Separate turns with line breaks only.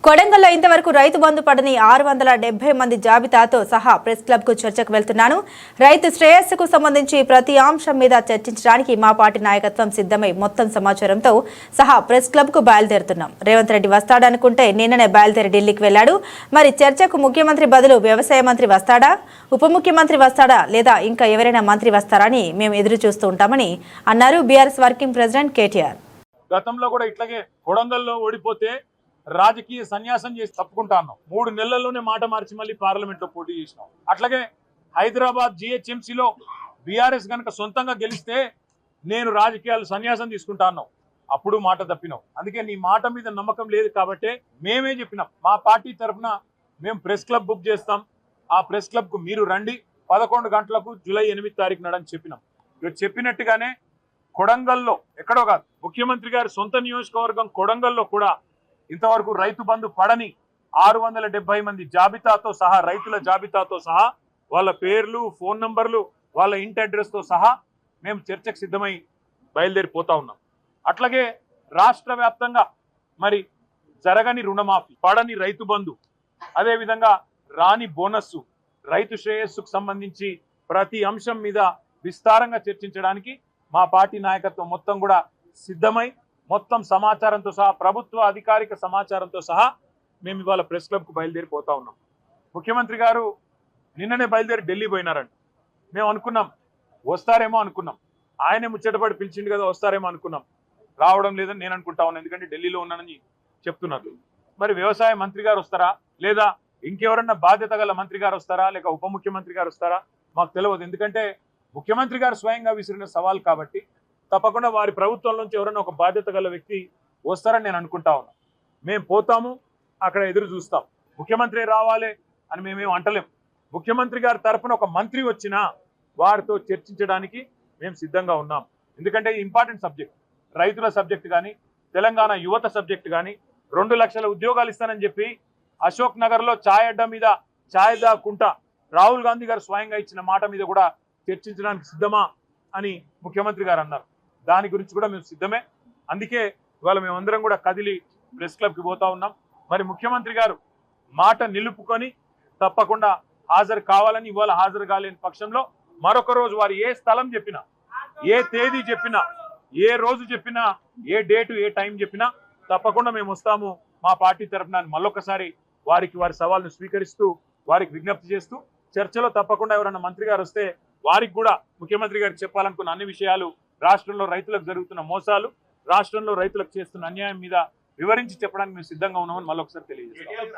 కొడంగల్లో ఇంతవరకు రైతు బంధు పడని 670 మంది జాబితాతో సహా ప్రెస్ క్లబ్ కు చర్చకు వెళ్తున్నాను. రైతు శ్రేయస్సుకు సంబంధించి ప్రతి అంశం మీద చర్చించడానికి మా పార్టీ నాయకత్వం సిద్ధమై మొత్తం సమాచారంతో సహా ప్రెస్ క్లబ్ కు బయలుదేరుతున్నాం. రేవంత్ రెడ్డి వస్తాడనుకుంటే నిన్ననే బయలుదేరి ఢిల్లీకి వెళ్లాడు. మరి చర్చకు ముఖ్యమంత్రి బదులు వ్యవసాయ మంత్రి వస్తాడా, ఉప ముఖ్యమంత్రి వస్తాడా లేదా ఇంకా ఎవరైనా మంత్రి వస్తారా అని మేము ఎదురు చూస్తూ ఉంటామని అన్నారు బీఆర్ఎస్ వర్కింగ్ ప్రెసిడెంట్ కేటీఆర్.
గతంలో కూడా ఇట్లాగే కొడంగల్లో ఓడిపోతే రాజకీయ సన్యాసం చేసి తప్పుకుంటాను. 3 నెలల్లోనే మాట మార్చి మళ్ళీ పార్లమెంట్ లో పోటీ చేసినాం. అట్లాగే హైదరాబాద్ జిహెచ్ఎంసీలో బీఆర్ఎస్ కనుక సొంతంగా గెలిస్తే నేను రాజకీయాలు సన్యాసం తీసుకుంటాను. అప్పుడు మాట తప్పినాం. అందుకే నీ మాట మీద నమ్మకం లేదు కాబట్టి మేమే చెప్పినాం, మా పార్టీ తరఫున మేము ప్రెస్ క్లబ్ బుక్ చేస్తాం, ఆ ప్రెస్ క్లబ్ కు మీరు రండి 11 గంటలకు జూలై 8 తారీఖు నాడని చెప్పినాం. ఇక చెప్పినట్టుగానే కొడంగల్లో ఎక్కడో కాదు, ముఖ్యమంత్రి గారి సొంత నియోజకవర్గం కొడంగల్లో కూడా ఇంతవరకు రైతు బంధు పడని 670 మంది జాబితాతో సహా, రైతుల జాబితాతో సహా, వాళ్ళ పేర్లు, ఫోన్ నంబర్లు, వాళ్ళ ఇంటి అడ్రస్తో సహా మేము చర్చకు సిద్ధమై బయలుదేరిపోతా ఉన్నాం. అట్లాగే రాష్ట్ర వ్యాప్తంగా మరి జరగని రుణమాఫీ, పడని రైతు బంధు, అదేవిధంగా రాని బోనస్సు, రైతు శ్రేయస్సుకు సంబంధించి ప్రతి అంశం మీద విస్తారంగా చర్చించడానికి మా పార్టీ నాయకత్వం మొత్తం కూడా సిద్ధమై మొత్తం సమాచారంతో సహా, ప్రభుత్వ అధికారిక సమాచారంతో సహా మేము ఇవాళ ప్రెస్ క్లబ్కు బయలుదేరిపోతా ఉన్నాం. ముఖ్యమంత్రి గారు నిన్ననే బయలుదేరి ఢిల్లీ పోయినారంట. మేము అనుకున్నాం వస్తారేమో అనుకున్నాం, ఆయనే ముచ్చటపడి పిలిచిండు కదా వస్తారేమో అనుకున్నాం. రావడం లేదని నేను అనుకుంటా ఉన్నాను, ఎందుకంటే ఢిల్లీలో ఉన్నానని చెప్తున్నారు. మరి వ్యవసాయ మంత్రి గారు వస్తారా లేదా ఇంకెవరన్నా బాధ్యత గల మంత్రి గారు వస్తారా లేక ఉప ముఖ్యమంత్రి గారు వస్తారా మాకు తెలియదు. ఎందుకంటే ముఖ్యమంత్రి గారు స్వయంగా విసిరిన సవాల్ కాబట్టి తప్పకుండా వారి ప్రభుత్వం నుంచి ఎవరైనా ఒక బాధ్యత గల వ్యక్తి వస్తారని నేను అనుకుంటా ఉన్నాను. మేము పోతాము, అక్కడ ఎదురు చూస్తాం. ముఖ్యమంత్రి రావాలి అని మేమేం అంటలేం. ముఖ్యమంత్రి గారి తరఫున ఒక మంత్రి వచ్చినా వారితో చర్చించడానికి మేము సిద్ధంగా ఉన్నాం. ఎందుకంటే ఇంపార్టెంట్ సబ్జెక్ట్, రైతుల సబ్జెక్ట్ కానీ, తెలంగాణ యువత సబ్జెక్ట్ కానీ, 2 లక్షల ఉద్యోగాలు ఇస్తానని చెప్పి అశోక్ నగర్లో ఛాయ్ అడ్డా మీద ఛాయ్ దాక్కుంటా రాహుల్ గాంధీ గారు స్వయంగా ఇచ్చిన మాట మీద కూడా చర్చించడానికి సిద్ధమా అని ముఖ్యమంత్రి గారు అన్నారు. దాని గురించి కూడా మేము సిద్ధమే. అందుకే ఇవాళ మేమందరం కూడా కదిలి ప్రెస్ క్లబ్కి పోతా ఉన్నాం. మరి ముఖ్యమంత్రి గారు మాట నిలుపుకొని తప్పకుండా హాజరు కావాలని, ఇవాళ హాజరు కాలేని పక్షంలో మరొక రోజు వారు ఏ స్థలం చెప్పినా, ఏ తేదీ చెప్పినా, ఏ రోజు చెప్పినా, ఏ డేటు ఏ టైం చెప్పినా తప్పకుండా మేము వస్తాము మా పార్టీ తరఫున మళ్ళొకసారి వారి సవాల్ను స్వీకరిస్తూ వారికి విజ్ఞప్తి చేస్తూ చర్చలో తప్పకుండా ఎవరైనా మంత్రి గారు వస్తే వారికి కూడా ముఖ్యమంత్రి గారికి చెప్పాలనుకున్న అన్ని విషయాలు, రాష్ట్రంలో రైతులకు జరుగుతున్న మోసాలు, రాష్ట్రంలో రైతులకు చేస్తున్న అన్యాయం మీద వివరించి చెప్పడానికి మేము సిద్ధంగా ఉన్నామని మళ్ళొకసారి తెలియజేస్తాం.